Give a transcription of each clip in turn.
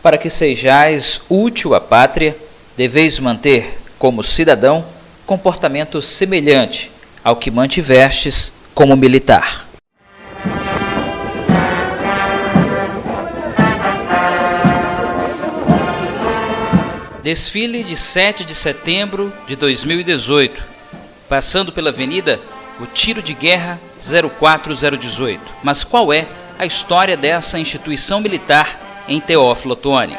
Para que sejais útil à pátria, deveis manter, como cidadão, comportamento semelhante ao que mantivestes como militar. Desfile de 7 de setembro de 2018, passando pela avenida o Tiro de Guerra 04018. Mas qual é a história dessa instituição militar em Teófilo Otoni?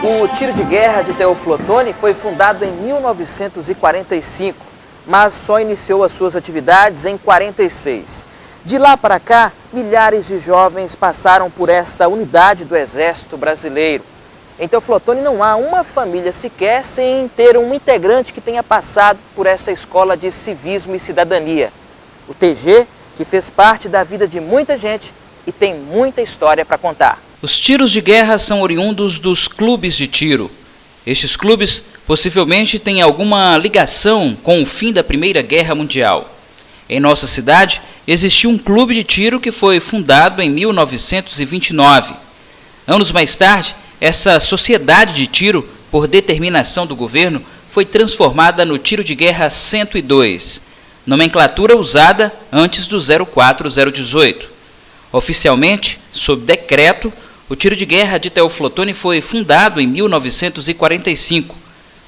O Tiro de Guerra de Teófilo Otoni foi fundado em 1945, mas só iniciou as suas atividades em 46. De lá para cá, milhares de jovens passaram por esta unidade do Exército Brasileiro. Em Teófilo Otoni não há uma família sequer sem ter um integrante que tenha passado por essa escola de civismo e cidadania. O TG, que fez parte da vida de muita gente e tem muita história para contar. Os tiros de guerra são oriundos dos clubes de tiro. Estes clubes possivelmente têm alguma ligação com o fim da Primeira Guerra Mundial. Em nossa cidade, existiu um clube de tiro que foi fundado em 1929. Anos mais tarde, essa sociedade de tiro, por determinação do governo, foi transformada no Tiro de Guerra 102, nomenclatura usada antes do 04018. Oficialmente, sob decreto, o Tiro de Guerra de Teófilo Otoni foi fundado em 1945,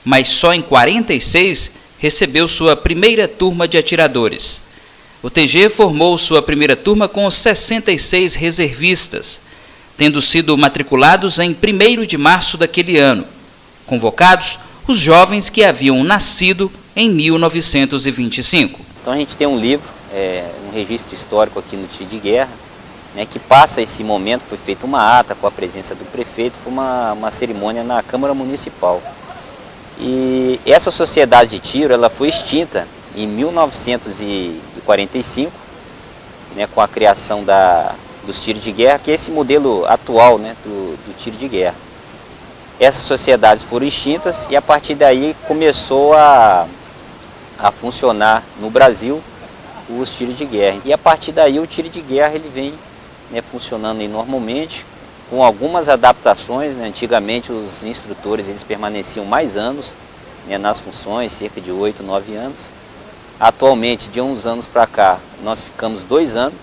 mas só em 46 recebeu sua primeira turma de atiradores. O TG formou sua primeira turma com 66 reservistas, tendo sido matriculados em 1º de março daquele ano, convocados os jovens que haviam nascido em 1925. Então a gente tem um livro, um registro histórico aqui no Tiro de Guerra, que passa esse momento. Foi feita uma ata com a presença do prefeito, foi uma cerimônia na Câmara Municipal. E essa sociedade de tiro ela foi extinta em 1945, com a criação dos tiros de guerra, que é esse modelo atual do tiro de guerra. Essas sociedades foram extintas e a partir daí começou a funcionar no Brasil os tiros de guerra. E a partir daí o tiro de guerra ele vem funcionando normalmente, com algumas adaptações. Antigamente os instrutores eles permaneciam mais anos nas funções, cerca de 8, 9 anos. Atualmente, de uns anos para cá, nós ficamos 2 anos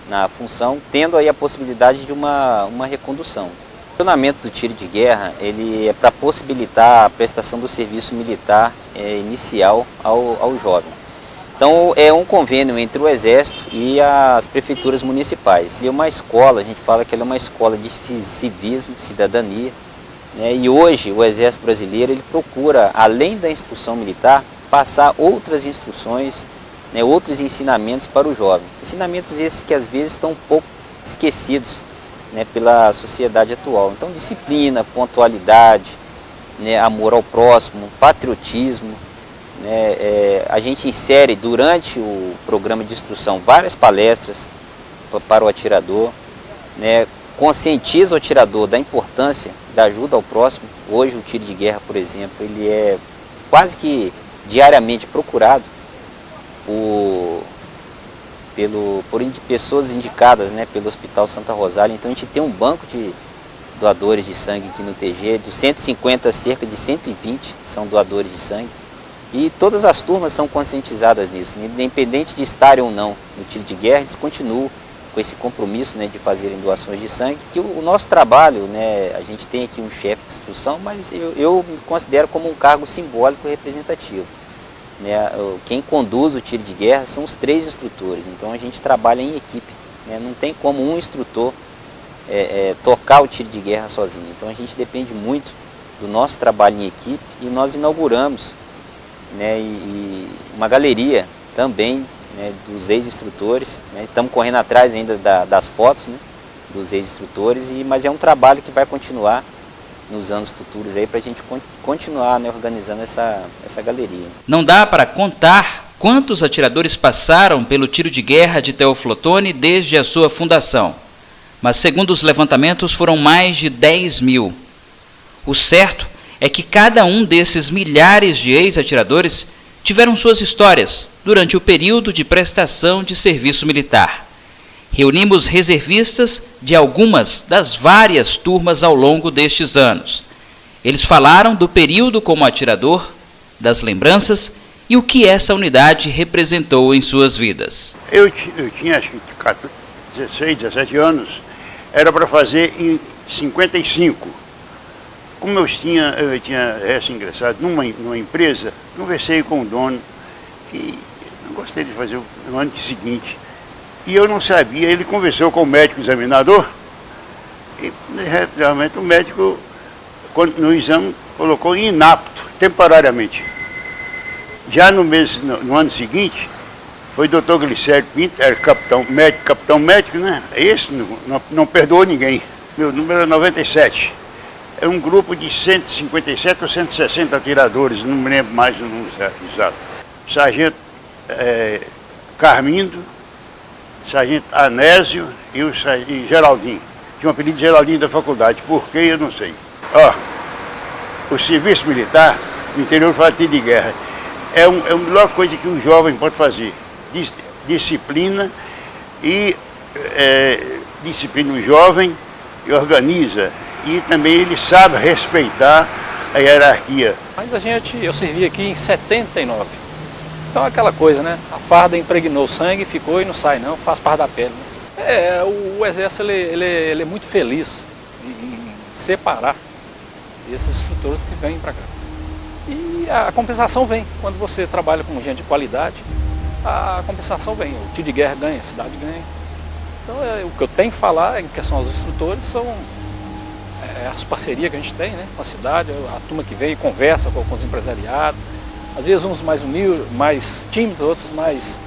na função, tendo aí a possibilidade de uma recondução. O funcionamento do tiro de guerra ele é para possibilitar a prestação do serviço militar inicial ao jovem. Então é um convênio entre o Exército e as prefeituras municipais. É uma escola, a gente fala que ela é uma escola de civismo, cidadania, e hoje o Exército Brasileiro ele procura, além da instrução militar, passar outras instruções, outros ensinamentos para o jovem. Ensinamentos esses que às vezes estão um pouco esquecidos pela sociedade atual. Então disciplina, pontualidade, amor ao próximo, patriotismo. A gente insere durante o programa de instrução várias palestras para o atirador, conscientiza o atirador da importância da ajuda ao próximo. Hoje o tiro de guerra, por exemplo, ele é quase que diariamente procurado por pessoas indicadas pelo Hospital Santa Rosália. Então a gente tem um banco de doadores de sangue aqui no TG, dos 150, cerca de 120 são doadores de sangue. E todas as turmas são conscientizadas nisso, independente de estarem ou não no tiro de guerra, eles continuam com esse compromisso, né, de fazerem doações de sangue, que o nosso trabalho, né, a gente tem aqui um chefe de instrução, mas eu me considero como um cargo simbólico representativo. Né? Quem conduz o tiro de guerra são os 3 instrutores, então a gente trabalha em equipe, né? Não tem como um instrutor tocar o tiro de guerra sozinho, então a gente depende muito do nosso trabalho em equipe, e nós inauguramos, né, e uma galeria também, né, dos ex-instrutores, né? Estamos correndo atrás ainda das fotos, né, dos ex-instrutores, mas é um trabalho que vai continuar nos anos futuros aí para a gente continuar, né, organizando essa galeria. Não dá para contar quantos atiradores passaram pelo tiro de guerra de Teoflotone desde a sua fundação, mas segundo os levantamentos foram mais de 10 mil. O certo é que cada um desses milhares de ex-atiradores tiveram suas histórias durante o período de prestação de serviço militar. Reunimos reservistas de algumas das várias turmas ao longo destes anos. Eles falaram do período como atirador, das lembranças e o que essa unidade representou em suas vidas. Eu tinha acho que 16, 17 anos, era para fazer em 55. Como eu tinha ingressado numa empresa, conversei com o dono, que não gostei de fazer no ano seguinte. E eu não sabia, ele conversou com o médico examinador, e realmente o médico, no exame, colocou inapto, temporariamente. Já no ano seguinte, foi o doutor Glicério Pinto, era capitão médico, né? Esse não perdoou ninguém. Meu número é 97. É um grupo de 157 ou 160 atiradores, não me lembro mais o número exato. Sargento Carmindo, Sargento Anésio e Geraldinho. Tinha um apelido de Geraldinho da faculdade, por quê eu não sei. O serviço militar no interior fala tiro de guerra. É a melhor coisa que um jovem pode fazer. Disciplina disciplina o jovem e organiza. E também ele sabe respeitar a hierarquia. Mas eu servi aqui em 79. Então aquela coisa, né? A farda impregnou o sangue, ficou e não sai não, faz parte da pele. Né? O Exército ele é muito feliz em separar esses instrutores que vêm para cá. E a compensação vem. Quando você trabalha com gente de qualidade, a compensação vem. O tiro de guerra ganha, a cidade ganha. Então o que eu tenho que falar em questão aos instrutores são as parcerias que a gente tem, né, com a cidade, a turma que vem e conversa com os empresariados, às vezes uns mais humildes, mais tímidos, outros mais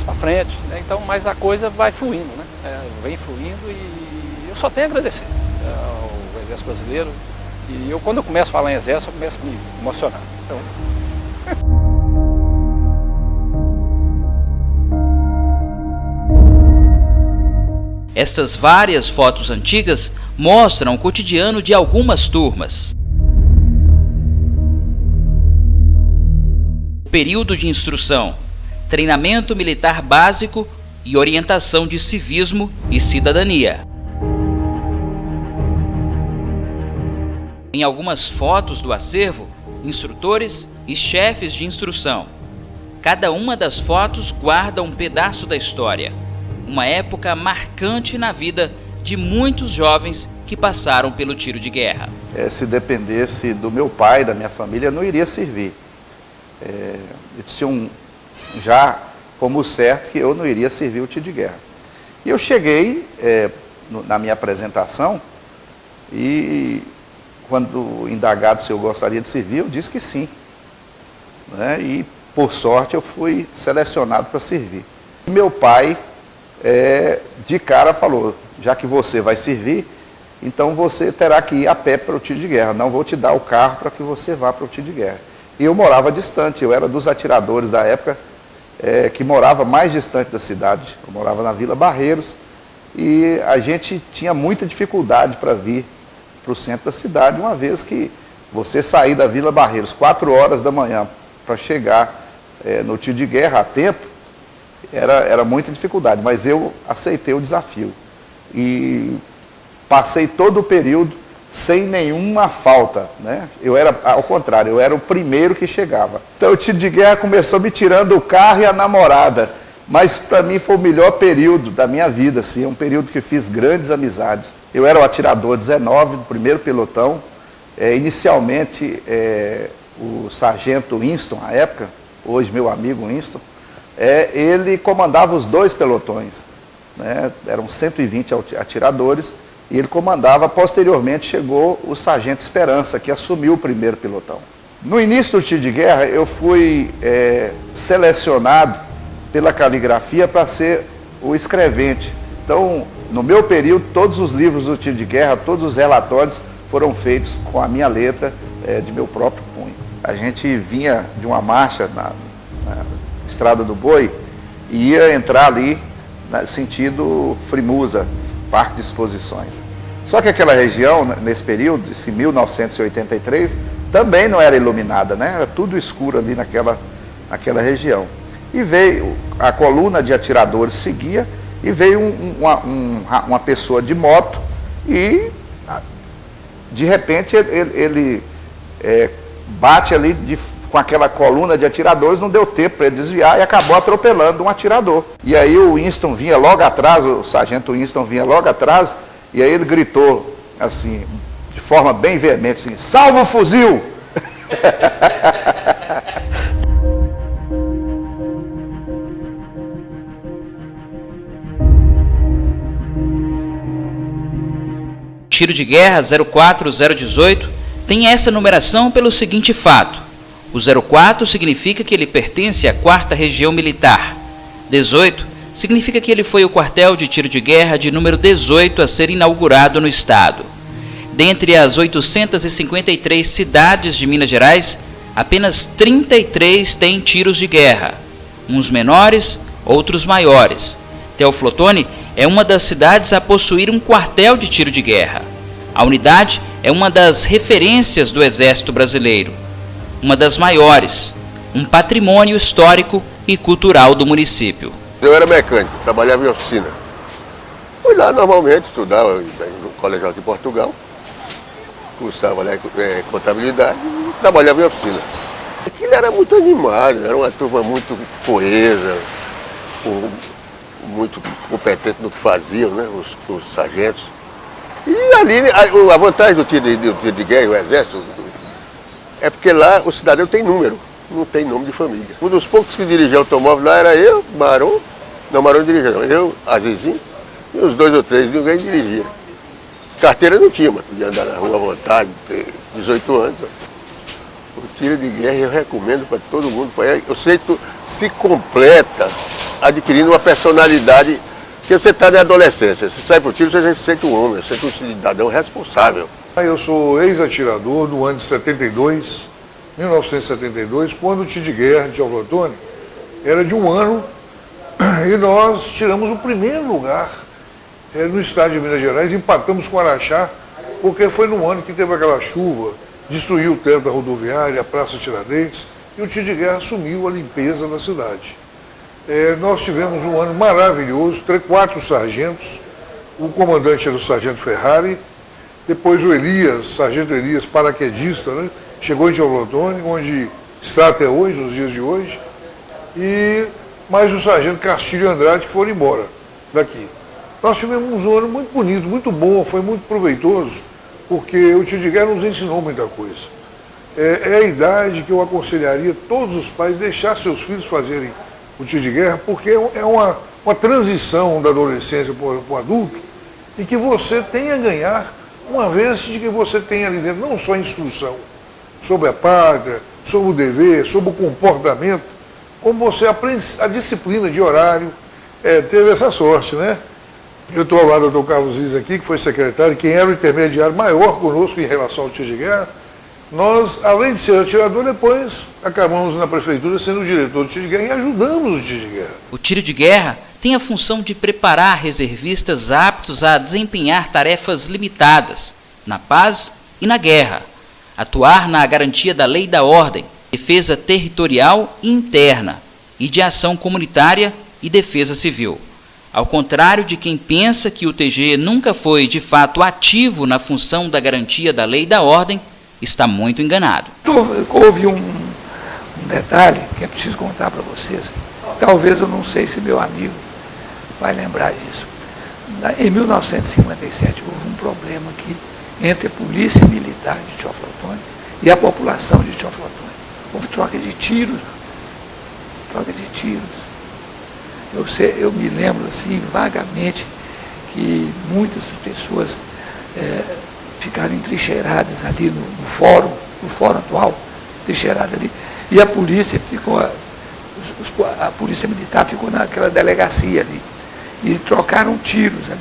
para frente, né, então, mas a coisa vai fluindo, né, vem fluindo e eu só tenho a agradecer ao Exército Brasileiro, e quando eu começo a falar em Exército, eu começo a me emocionar. Então... Estas várias fotos antigas mostram o cotidiano de algumas turmas. Período de instrução, treinamento militar básico e orientação de civismo e cidadania. Em algumas fotos do acervo, instrutores e chefes de instrução. Cada uma das fotos guarda um pedaço da história. Uma época marcante na vida de muitos jovens que passaram pelo tiro de guerra. Se dependesse do meu pai, da minha família, eu não iria servir. Eles tinham já como certo que eu não iria servir o tiro de guerra. E eu cheguei na minha apresentação e quando indagado se eu gostaria de servir, eu disse que sim. Né? E por sorte eu fui selecionado para servir. E meu pai de cara falou, já que você vai servir, então você terá que ir a pé para o tiro de guerra, não vou te dar o carro para que você vá para o tiro de guerra. E eu morava distante, eu era dos atiradores da época que morava mais distante da cidade, eu morava na Vila Barreiros e a gente tinha muita dificuldade para vir para o centro da cidade, uma vez que você sair da Vila Barreiros 4 horas da manhã para chegar no tiro de guerra a tempo, era muita dificuldade, mas eu aceitei o desafio e passei todo o período sem nenhuma falta, né? Eu era, ao contrário, eu era o primeiro que chegava. Então o tiro de guerra começou me tirando o carro e a namorada, Mas para mim foi o melhor período da minha vida, assim, é um período que fiz grandes amizades. Eu era o atirador 19 do primeiro pelotão. Inicialmente, o sargento Winston, à época, hoje meu amigo Winston, ele comandava os 2 pelotões, né? Eram 120 atiradores, e ele comandava. Posteriormente chegou o sargento Esperança, que assumiu o primeiro pelotão. No início do tiro de guerra, eu fui selecionado pela caligrafia para ser o escrevente. Então, no meu período, todos os livros do tiro de guerra, todos os relatórios foram feitos com a minha letra, de meu próprio punho. A gente vinha de uma marcha na Estrada do Boi e ia entrar ali no sentido Frimusa, Parque de Exposições. Só que aquela região, nesse período, em 1983, também não era iluminada, né? Era tudo escuro ali naquela região. E veio, a coluna de atiradores seguia, e veio uma pessoa de moto e, de repente, ele bate ali com aquela coluna de atiradores, não deu tempo para ele desviar e acabou atropelando um atirador. E aí o Winston vinha logo atrás, o sargento Winston vinha logo atrás, e aí ele gritou, assim, de forma bem veemente, assim, salva o fuzil! Tiro de guerra 04018 tem essa numeração pelo seguinte fato: o 04 significa que ele pertence à 4ª Região Militar, 18 significa que ele foi o quartel de tiro de guerra de número 18 a ser inaugurado no estado. Dentre as 853 cidades de Minas Gerais, apenas 33 têm tiros de guerra, uns menores, outros maiores. Teoflotone é uma das cidades a possuir um quartel de tiro de guerra. A unidade é uma das referências do Exército Brasileiro, uma das maiores, um patrimônio histórico e cultural do município. Eu era mecânico, trabalhava em oficina. Fui lá normalmente, estudava no colegial de Portugal, cursava contabilidade e trabalhava em oficina. Aquilo era muito animado, era uma turma muito coesa, muito competente no que faziam, né, os sargentos. E ali, a vantagem do tiro de guerra, o exército, é porque lá o cidadão tem número, não tem nome de família. Um dos poucos que dirigia automóvel lá era eu, Marão, não, Marão dirigia, não, eu, Azizinho, e os 2 ou 3, ninguém dirigia. Carteira não tinha, mas podia andar na rua à vontade, ter 18 anos. O tiro de guerra eu recomendo para todo mundo. Eu sei que se completa adquirindo uma personalidade, que você está na adolescência. Você sai para o tiro, você já se sente um homem, você sente um cidadão responsável. Eu sou ex-atirador do ano de 1972, quando o tiro de guerra de Teoflotone era de 1 ano e nós tiramos o primeiro lugar no estado de Minas Gerais, empatamos com Araxá, porque foi no ano que teve aquela chuva, destruiu o teto da rodoviária, a Praça Tiradentes, e o tiro de guerra assumiu a limpeza da cidade. Nós tivemos um ano maravilhoso, 4 sargentos, o comandante era o sargento Ferrari, depois o Elias, sargento Elias, paraquedista, né? Chegou em Teoflotone, onde está até hoje, nos dias de hoje, e mais o sargento Castilho Andrade, que foram embora daqui. Nós tivemos um ano muito bonito, muito bom, foi muito proveitoso, porque o tiro de guerra nos ensinou muita coisa. É a idade que eu aconselharia todos os pais deixar seus filhos fazerem o tiro de guerra, porque é uma transição da adolescência para o adulto, e que você tem a ganhar, uma vez de que você tem ali dentro não só instrução sobre a pátria, sobre o dever, sobre o comportamento, como você aprende a disciplina de horário. Teve essa sorte, né? Eu estou ao lado do Dr. Carlos Ziz aqui, que foi secretário, quem era o intermediário maior conosco em relação ao tiro de guerra. Nós, além de ser atirador, depois acabamos na prefeitura sendo o diretor do tiro de guerra e ajudamos o tiro de guerra. O tiro de guerra tem a função de preparar reservistas aptos a desempenhar tarefas limitadas, na paz e na guerra, atuar na garantia da lei e da ordem, defesa territorial e interna, e de ação comunitária e defesa civil. Ao contrário de quem pensa que o TG nunca foi de fato ativo na função da garantia da lei e da ordem, está muito enganado. Houve um detalhe que é preciso contar para vocês. Talvez, eu não sei se meu amigo vai lembrar disso. Em 1957 houve um problema aqui entre a polícia militar de Teófilo e a população de Teófilo. Houve troca de tiros. Eu me lembro assim vagamente que muitas pessoas ficaram entrincheiradas ali no fórum atual, trincheirada ali, e a polícia ficou, a polícia militar ficou naquela delegacia ali, e trocaram tiros ali,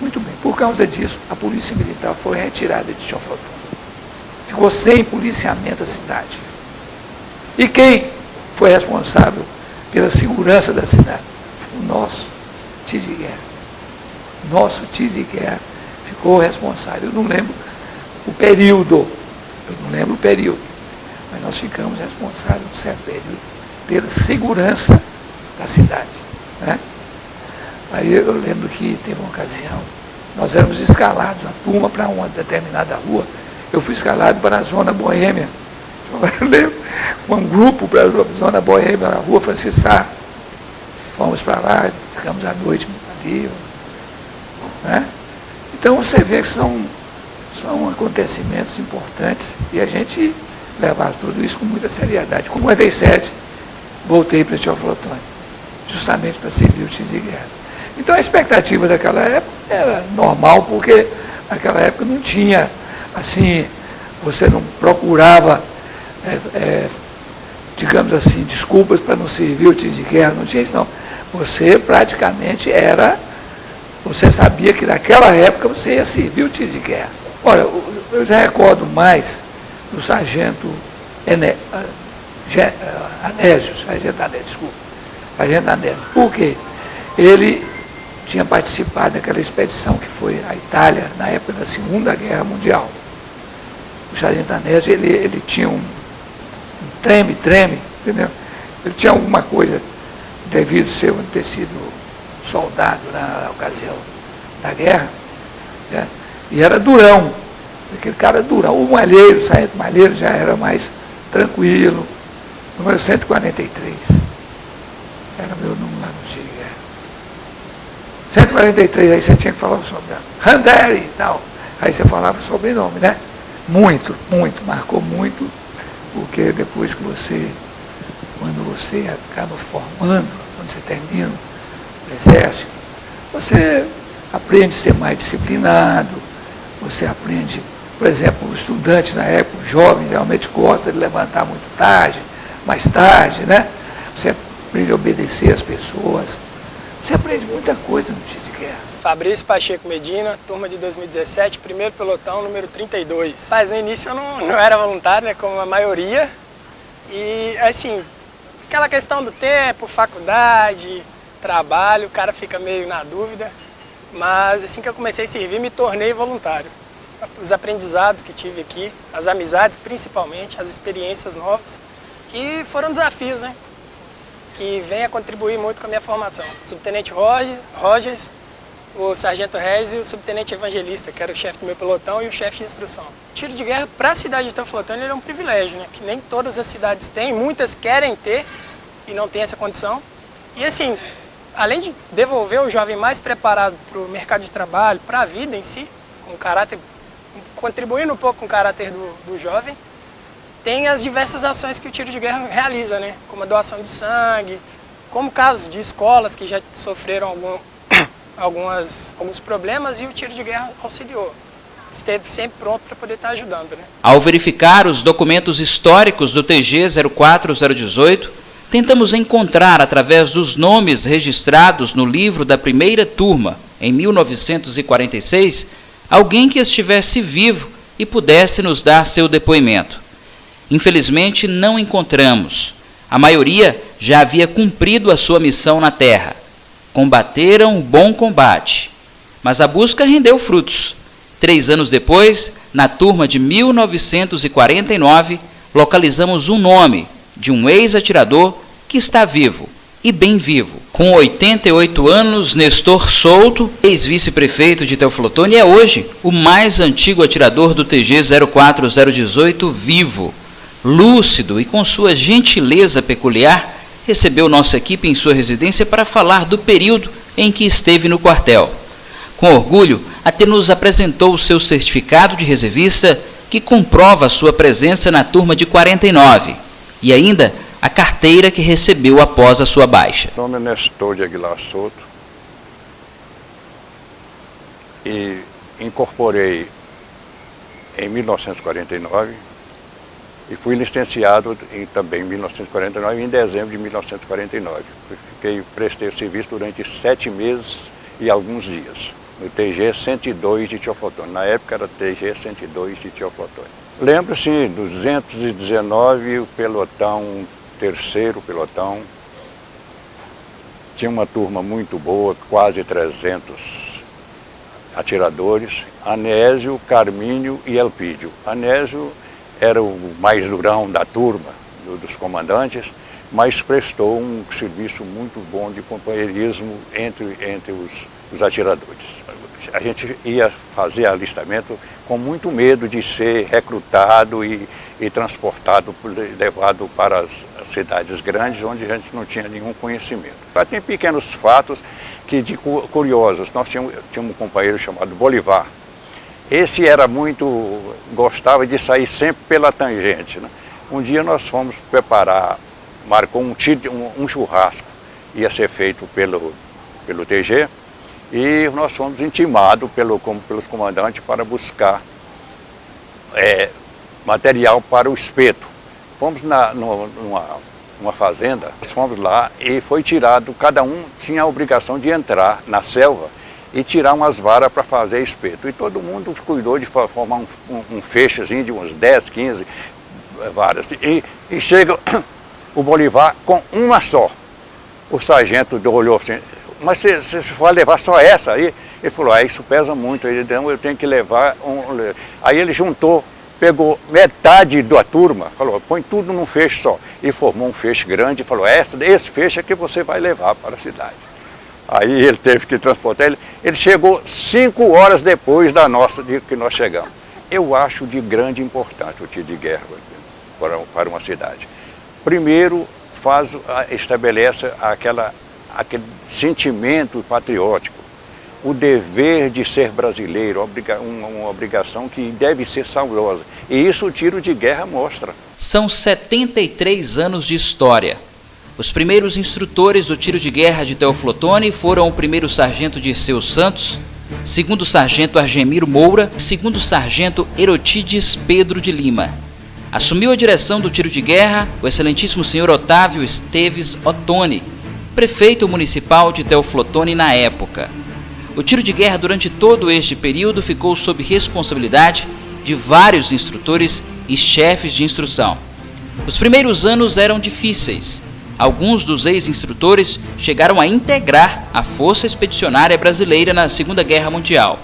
Muito bem, por causa disso, a polícia militar foi retirada de Teófilo. Ficou sem policiamento a cidade. E quem foi responsável pela segurança da cidade? O nosso tiro de guerra. Nosso tiro de guerra ficou responsável. Eu não lembro o período, mas nós ficamos responsáveis, um certo período, pela segurança da cidade. Né? Aí eu lembro que teve uma ocasião, nós éramos escalados, a turma, para uma determinada rua. Eu fui escalado para a Zona Boêmia. Um grupo para a Zona Boêmia, na Rua Francisco Sá. Fomos para lá, ficamos à noite ali. Né? Então você vê que são acontecimentos importantes e a gente levar tudo isso com muita seriedade. Com 57, voltei para Teófilo Otoni, justamente para servir o tiro de guerra. Então a expectativa daquela época era normal, porque naquela época não tinha, assim, você não procurava, digamos assim, desculpas para não servir o tiro de guerra, não tinha isso não. Você praticamente você sabia que naquela época você ia servir o tiro de guerra. Olha, eu já recordo mais do sargento Anésio, porque ele tinha participado daquela expedição que foi à Itália na época da Segunda Guerra Mundial. O sargento Anésio, ele tinha um treme, entendeu? Ele tinha alguma coisa devido ter sido soldado na ocasião da guerra, né? E era durão, aquele cara durão. O Malheiro, o sargento Malheiro já era mais tranquilo, número 143, era meu número lá no tiro de guerra. 143, aí você tinha que falar o sobrenome, Randeri e tal, aí você falava o sobrenome, né? Muito, marcou muito, porque depois que quando você acaba formando, quando você termina o exército, você aprende a ser mais disciplinado, você aprende, por exemplo, o estudante na época, o jovem, geralmente gosta de levantar muito tarde, mais tarde, né? Você aprende a obedecer às pessoas, você aprende muita coisa no tiro de guerra. Fabrício Pacheco Medina, turma de 2017, primeiro pelotão, número 32. Mas no início eu não era voluntário, né, como a maioria. E, assim, aquela questão do tempo, faculdade, trabalho, o cara fica meio na dúvida. Mas assim que eu comecei a servir, me tornei voluntário. Os aprendizados que tive aqui, as amizades principalmente, as experiências novas, que foram desafios, né? Que vem a contribuir muito com a minha formação. Subtenente Rogers, o Sargento Reis e o Subtenente Evangelista, que era o chefe do meu pelotão e o chefe de instrução. O tiro de guerra para a cidade de Teófilo Otoni é um privilégio, né? Que nem todas as cidades têm, muitas querem ter e não tem essa condição. E assim, além de devolver o jovem mais preparado para o mercado de trabalho, para a vida em si, com caráter, contribuindo um pouco com o caráter do jovem, tem as diversas ações que o tiro de guerra realiza, né? Como a doação de sangue, como casos de escolas que já sofreram alguns problemas e o tiro de guerra auxiliou. Esteve sempre pronto para poder estar ajudando, né? Ao verificar os documentos históricos do TG 04018, tentamos encontrar, através dos nomes registrados no livro da primeira turma, em 1946, alguém que estivesse vivo e pudesse nos dar seu depoimento. Infelizmente, não encontramos. A maioria já havia cumprido a sua missão na terra. Combateram o bom combate. Mas a busca rendeu frutos. 3 anos depois, na turma de 1949, localizamos um nome de um ex-atirador que está vivo, e bem vivo. Com 88 anos, Nestor Souto, ex-vice-prefeito de Teófilo Otoni, é hoje o mais antigo atirador do TG 04018 vivo. Lúcido e com sua gentileza peculiar, recebeu nossa equipe em sua residência para falar do período em que esteve no quartel. Com orgulho, até nos apresentou o seu certificado de reservista que comprova a sua presença na turma de 49 e ainda a carteira que recebeu após a sua baixa. Meu nome é Nestor de Aguilar Souto e incorporei em 1949 e fui licenciado também em 1949, em dezembro de 1949. Prestei o serviço durante 7 meses e alguns dias, no TG 102 de Teoflotone. Na época era TG 102 de Teoflotone. Lembro, sim, 219, o pelotão, terceiro pelotão. Tinha uma turma muito boa, quase 300 atiradores. Anésio, Carmínio e Elpídio. Anésio era o mais durão da turma, dos comandantes, mas prestou um serviço muito bom de companheirismo entre os atiradores. A gente ia fazer alistamento com muito medo de ser recrutado e transportado, levado para as cidades grandes, onde a gente não tinha nenhum conhecimento. Mas tem pequenos fatos curiosos. Nós tínhamos um companheiro chamado Bolivar. Esse era gostava de sair sempre pela tangente, né? Um dia nós fomos preparar, marcou um churrasco, ia ser feito pelo TG, e nós fomos intimados pelos comandantes para buscar material para o espeto. Fomos numa fazenda, nós fomos lá e foi tirado, cada um tinha a obrigação de entrar na selva e tirar umas varas para fazer espeto. E todo mundo cuidou de formar um feixezinho de uns 10, 15 varas. E chega o Bolivar com uma só. O sargento olhou assim, mas você vai levar só essa aí? Ele falou, isso pesa muito, eu tenho que levar Aí ele juntou, pegou metade da turma, falou, põe tudo num feixe só. E formou um feixe grande e falou, esse feixe é que você vai levar para a cidade. Aí ele teve que transportar, ele chegou 5 horas depois de que nós chegamos. Eu acho de grande importância o tiro de guerra para uma cidade. Primeiro, estabelece aquele sentimento patriótico, o dever de ser brasileiro, uma obrigação que deve ser saudosa. E isso o tiro de guerra mostra. São 73 anos de história. Os primeiros instrutores do tiro de guerra de Teoflotone foram o primeiro sargento Dirceu Santos, segundo sargento Argemiro Moura e segundo sargento Erotides Pedro de Lima. Assumiu a direção do tiro de guerra o excelentíssimo senhor Otávio Esteves Ottoni, prefeito municipal de Teoflotone na época. O tiro de guerra durante todo este período ficou sob responsabilidade de vários instrutores e chefes de instrução. Os primeiros anos eram difíceis. Alguns dos ex-instrutores chegaram a integrar a Força Expedicionária Brasileira na Segunda Guerra Mundial.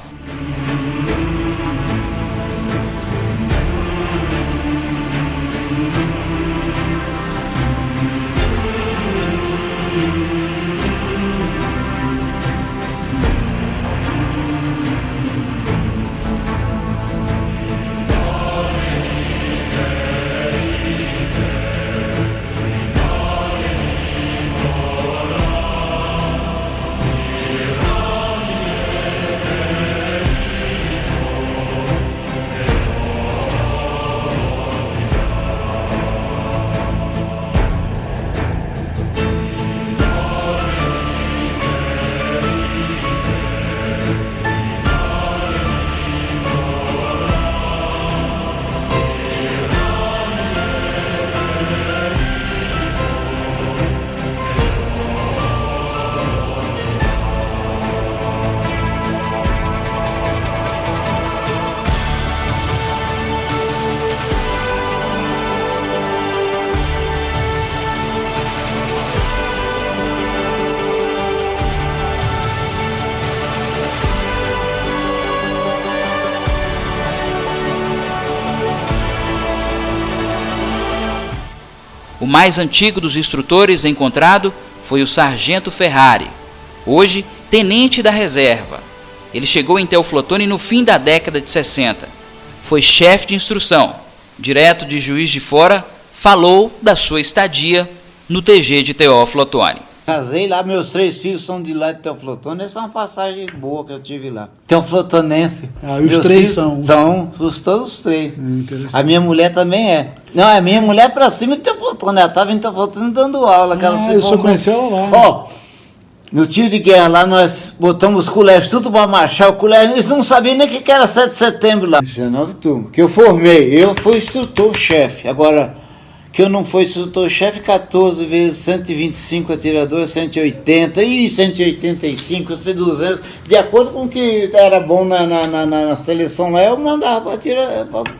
O mais antigo dos instrutores encontrado foi o sargento Ferrari, hoje tenente da reserva. Ele chegou em Teoflotone no fim da década de 60. Foi chefe de instrução. Direto de Juiz de Fora, falou da sua estadia no TG de Teófilo Otoni. Casei lá, meus 3 filhos são de lá de Teófilo Otoni, essa é uma passagem boa que eu tive lá. Teófilo Otonense. Ah, e os 3 são? São todos os 3. A minha mulher também é. Não, a minha mulher é pra cima de Teófilo Otoni, ela estava em Teófilo Otoni dando aula. Eu só conheci ela lá. Ó, no tiro de guerra lá, nós botamos os colégios tudo para marchar, o colégio, eles não sabiam nem o que era 7 de setembro lá. 19 turmas, que eu formei, eu fui instrutor-chefe, agora... que eu não fui instrutor-chefe, 14 vezes 125 atiradores, 180 e 185, 200, de acordo com o que era bom na seleção lá, eu mandava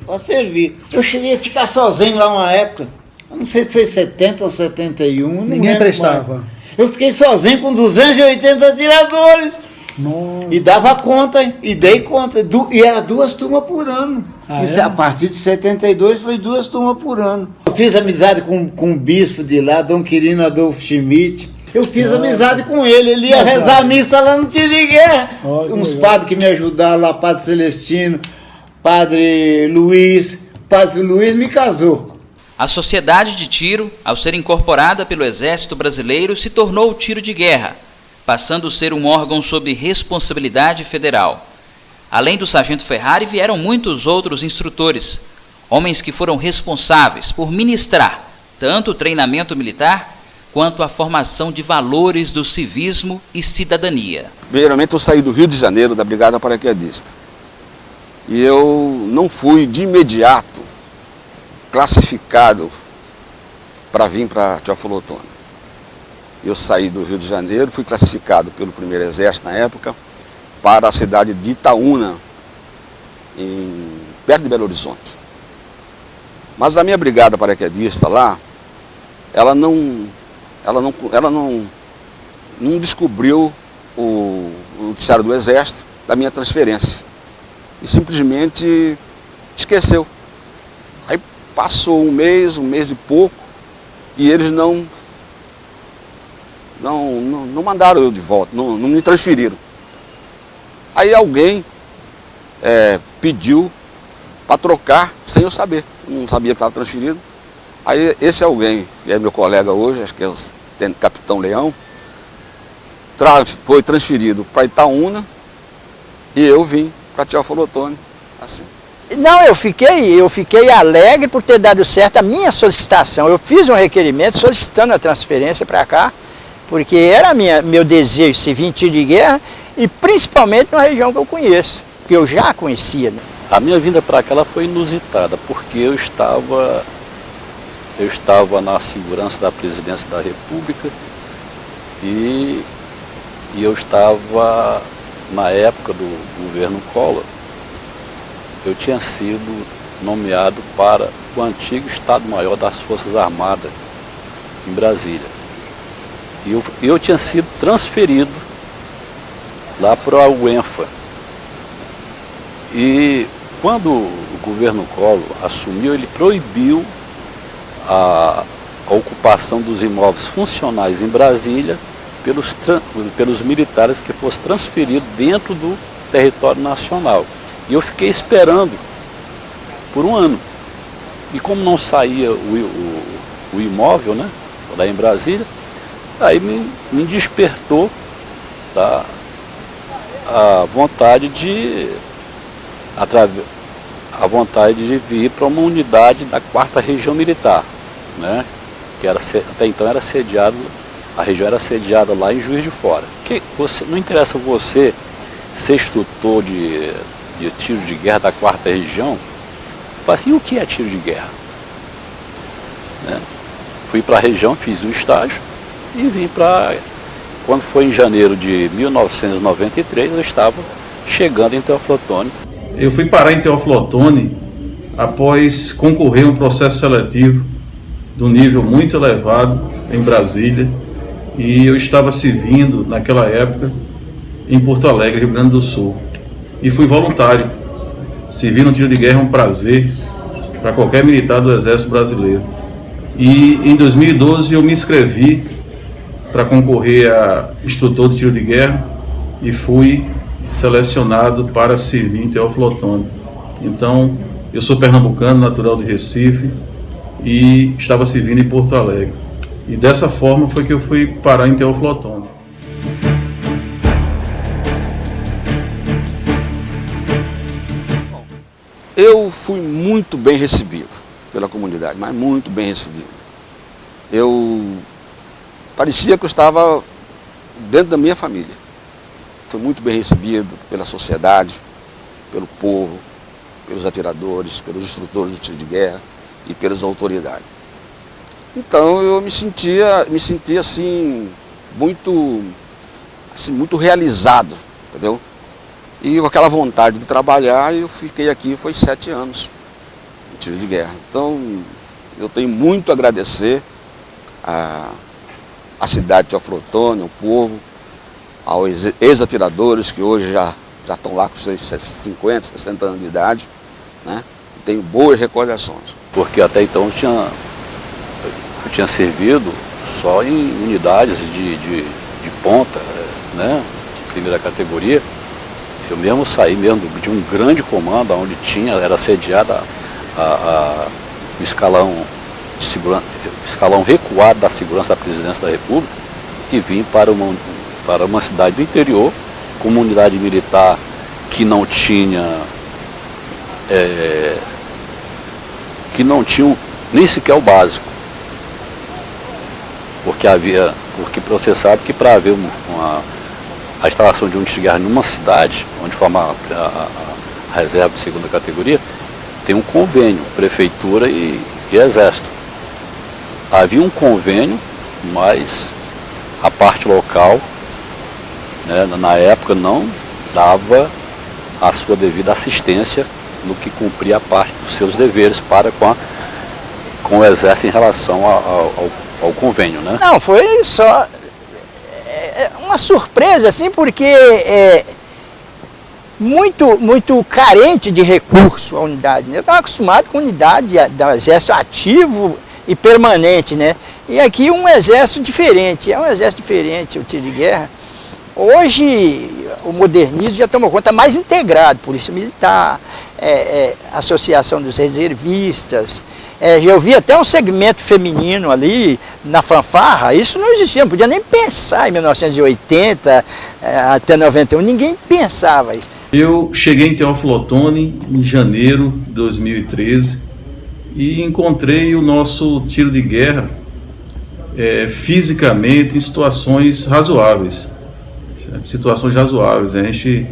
para servir. Eu cheguei a ficar sozinho lá uma época, eu não sei se foi 70 ou 71, ninguém prestava. Eu fiquei sozinho com 280 atiradores. Nossa. E dava conta, hein? E dei conta. E era 2 turmas por ano. Isso, a partir de 72 foi 2 turmas por ano. Eu fiz amizade com o bispo de lá, Dom Quirino Adolfo Schmidt. Eu fiz amizade com ele. Ele ia rezar a missa lá no tiro de guerra. Uns padres que me ajudaram lá, Padre Celestino, Padre Luiz. Padre Luiz me casou. A Sociedade de Tiro, ao ser incorporada pelo Exército Brasileiro, se tornou o tiro de guerra, passando a ser um órgão sob responsabilidade federal. Além do sargento Ferrari, vieram muitos outros instrutores, homens que foram responsáveis por ministrar tanto o treinamento militar quanto a formação de valores do civismo e cidadania. Primeiramente, eu saí do Rio de Janeiro, da Brigada Paraquedista, e eu não fui de imediato classificado para vir para Teófilo Otoni. Eu saí do Rio de Janeiro, fui classificado pelo 1º Exército na época para a cidade de Itaúna, perto de Belo Horizonte. Mas a minha brigada paraquedista lá, ela não descobriu o noticiário do Exército da minha transferência e simplesmente esqueceu. Aí passou um mês e pouco, e eles não mandaram eu de volta, não me transferiram. Aí alguém pediu para trocar sem eu saber, não sabia que estava transferido. Aí esse alguém, que é meu colega hoje, acho que é o Capitão Leão, foi transferido para Itaúna e eu vim para Teófilo Otoni, assim. Não, eu fiquei alegre por ter dado certo a minha solicitação. Eu fiz um requerimento solicitando a transferência para cá, porque era meu desejo se vir tiro de guerra, e principalmente numa região que eu conheço, que eu já conhecia. Né? A minha vinda para cá ela foi inusitada, porque eu estava na segurança da Presidência da República e eu estava, na época do governo Collor, eu tinha sido nomeado para o antigo Estado-Maior das Forças Armadas em Brasília. E eu tinha sido transferido lá para a UENFA. E quando o governo Collor assumiu, ele proibiu a ocupação dos imóveis funcionais em Brasília pelos militares que fossem transferidos dentro do território nacional. E eu fiquei esperando por um ano. E como não saía o imóvel, né, lá em Brasília, aí me despertou a vontade de vir para uma unidade da 4ª Região Militar, né, que até então era sediado, a região era sediada lá em Juiz de Fora. Não interessa você ser instrutor de tiro de guerra da 4ª Região, fala assim, e o que é tiro de guerra? Né? Fui para a região, fiz o estágio e vim para... Quando foi em janeiro de 1993, eu estava chegando em Teófilo Otoni. Eu fui parar em Teófilo Otoni após concorrer a um processo seletivo de um nível muito elevado em Brasília, e eu estava servindo naquela época em Porto Alegre, Rio Grande do Sul. E fui voluntário. Servir no tiro de guerra é um prazer para qualquer militar do Exército Brasileiro. E em 2012 eu me inscrevi para concorrer a instrutor de tiro de guerra e fui selecionado para servir em Teófilo Otoni. Então, eu sou pernambucano, natural de Recife, e estava servindo em Porto Alegre. E dessa forma foi que eu fui parar em Teófilo Otoni. Eu fui muito bem recebido pela comunidade, mas muito bem recebido. Parecia que eu estava dentro da minha família. Fui muito bem recebido pela sociedade, pelo povo, pelos atiradores, pelos instrutores do tiro de guerra e pelas autoridades. Então eu me sentia assim muito realizado, entendeu? E com aquela vontade de trabalhar, eu fiquei aqui, foi 7 anos no tiro de guerra. Então eu tenho muito a agradecer à cidade de Teófilo Otoni, ao povo, aos ex-atiradores que hoje já estão lá com seus 50, 60 anos de idade, né? Tenho boas recordações. Porque até então eu tinha servido só em unidades de ponta, né? De primeira categoria. Eu mesmo saí mesmo de um grande comando, onde era sediada o escalão de segurança, escalão recuado da segurança da presidência da República, e vim para uma cidade do interior, com uma unidade militar que não tinha nem sequer o básico. Porque você sabe que para haver a instalação de um tiro de guerra numa cidade, onde forma a reserva de segunda categoria, tem um convênio, prefeitura e exército. Havia um convênio, mas a parte local, né, na época, não dava a sua devida assistência no que cumpria a parte dos seus deveres para com o exército em relação ao convênio, né? Não, foi só uma surpresa, assim, porque muito carente de recurso a unidade, né? Eu estava acostumado com unidade do exército ativo e permanente, né? E aqui um exército diferente, o tiro de guerra. Hoje o modernismo já tomou conta mais integrado, polícia militar, associação dos reservistas, eu vi até um segmento feminino ali na fanfarra. Isso não existia, não podia nem pensar em 1980 até 91, ninguém pensava isso. Eu cheguei em Teófilo Otoni em janeiro de 2013 e encontrei o nosso tiro de guerra fisicamente em situações razoáveis. Situações razoáveis. A gente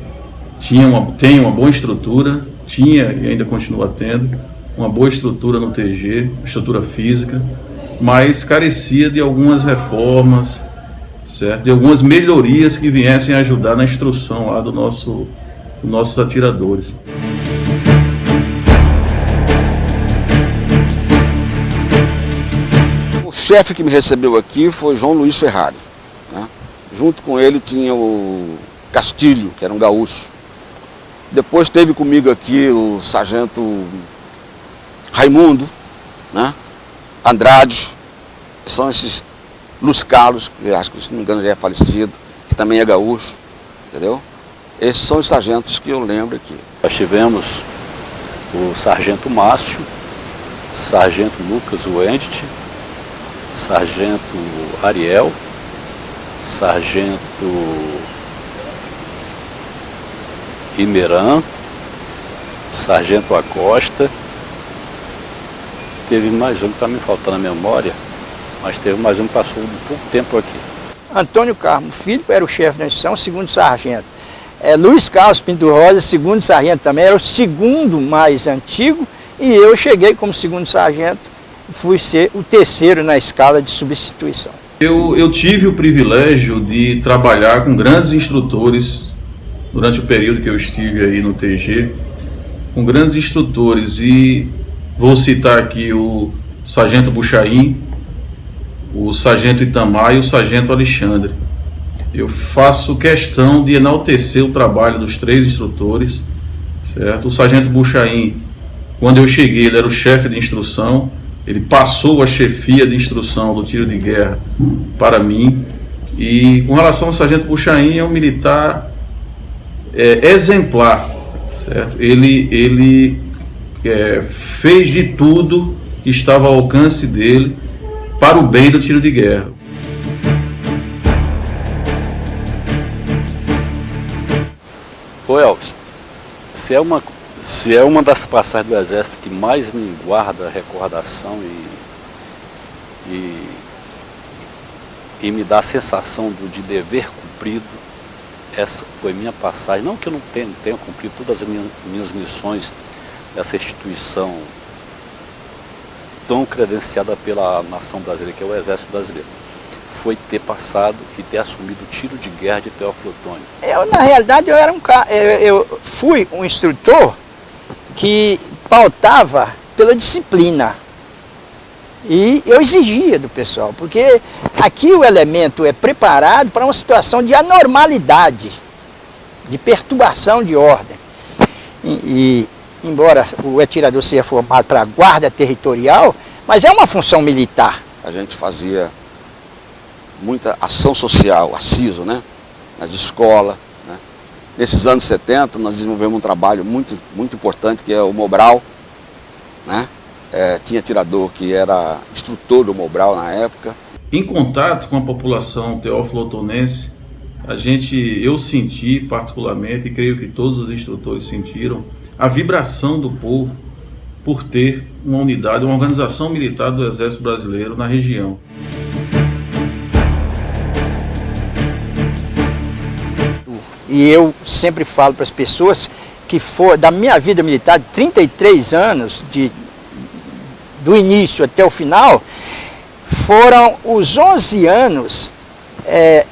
tem uma boa estrutura, tinha e ainda continua tendo uma boa estrutura no TG, estrutura física, mas carecia de algumas reformas, certo? De algumas melhorias que viessem ajudar na instrução lá dos nossos atiradores. O chefe que me recebeu aqui foi João Luiz Ferrari, né? Junto com ele tinha o Castilho, que era um gaúcho. Depois teve comigo aqui o sargento Raimundo, né? Andrade, são esses Luz Carlos, que acho que, se não me engano, já é falecido, que também é gaúcho, entendeu? Esses são os sargentos que eu lembro aqui. Nós tivemos o sargento Márcio, sargento Lucas Wendt, sargento Ariel, sargento Imeran, sargento Acosta. Teve mais um que está me faltando a memória, mas teve mais um que passou um pouco tempo aqui. Antônio Carmo Filho era o chefe da instituição, segundo sargento. Luiz Carlos Pinto Rosa, segundo sargento também, era o segundo mais antigo, e eu cheguei como segundo sargento, fui ser o terceiro na escala de substituição. Eu tive o privilégio de trabalhar com grandes instrutores durante o período que eu estive aí no TG, com grandes instrutores, e vou citar aqui o sargento Buchaim, o sargento Itamar e o sargento Alexandre. Eu faço questão de enaltecer o trabalho dos 3 instrutores, certo? O sargento Buchaim, quando eu cheguei, ele era o chefe de instrução, ele passou a chefia de instrução do tiro de guerra para mim, e com relação ao sargento Buchaim, é um militar exemplar, certo? Ele fez de tudo que estava ao alcance dele para o bem do tiro de guerra. Ô Elvis, se é uma das passagens do Exército que mais me guarda recordação e me dá a sensação de dever cumprido, essa foi minha passagem. Não que eu não tenha cumprido todas as minhas missões dessa instituição tão credenciada pela nação brasileira, que é o Exército Brasileiro. Foi ter passado e ter assumido o tiro de guerra de Teófilo Otoni. Na realidade, eu fui um instrutor que pautava pela disciplina. E eu exigia do pessoal, porque aqui o elemento é preparado para uma situação de anormalidade, de perturbação de ordem. E embora o atirador seja formado para a guarda territorial, mas é uma função militar. A gente fazia muita ação social, assiso, né? Nas escolas, né? Nesses anos 70 nós desenvolvemos um trabalho muito importante, que é o Mobral, né? Tinha atirador que era instrutor do Mobral na época. Em contato com a população teófilo-otonense, eu senti particularmente, e creio que todos os instrutores sentiram, a vibração do povo por ter uma unidade, uma organização militar do Exército Brasileiro na região. E eu sempre falo para as pessoas que da minha vida militar, de 33 anos, do início até o final, foram os 11 anos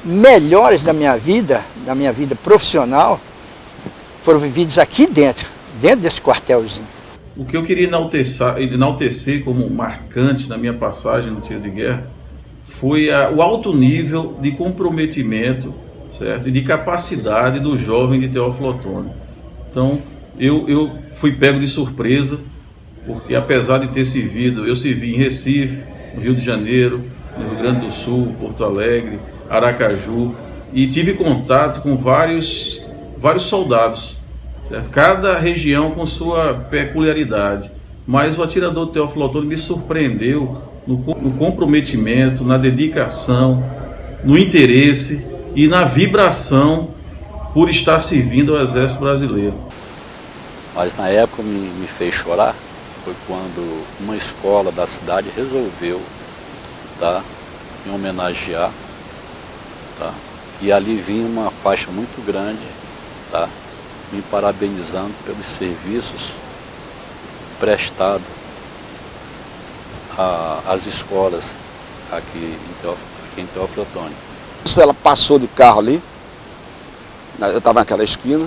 melhores da minha vida profissional, foram vividos aqui dentro desse quartelzinho. O que eu queria enaltecer como marcante na minha passagem no tiro de guerra foi o alto nível de comprometimento, certo? E de capacidade do jovem de Teófilo Otoni. Então, eu fui pego de surpresa, porque apesar de ter servido, eu servi em Recife, no Rio de Janeiro, no Rio Grande do Sul, Porto Alegre, Aracaju, e tive contato com vários soldados, certo? Cada região com sua peculiaridade, mas o atirador Teófilo Otoni me surpreendeu no comprometimento, na dedicação, no interesse e na vibração por estar servindo ao Exército Brasileiro. Mas na época me fez chorar, foi quando uma escola da cidade resolveu, tá, me homenagear, tá, e ali vinha uma faixa muito grande, tá, me parabenizando pelos serviços prestados às escolas aqui em Teófilo Otoni. Ela passou de carro ali, eu estava naquela esquina,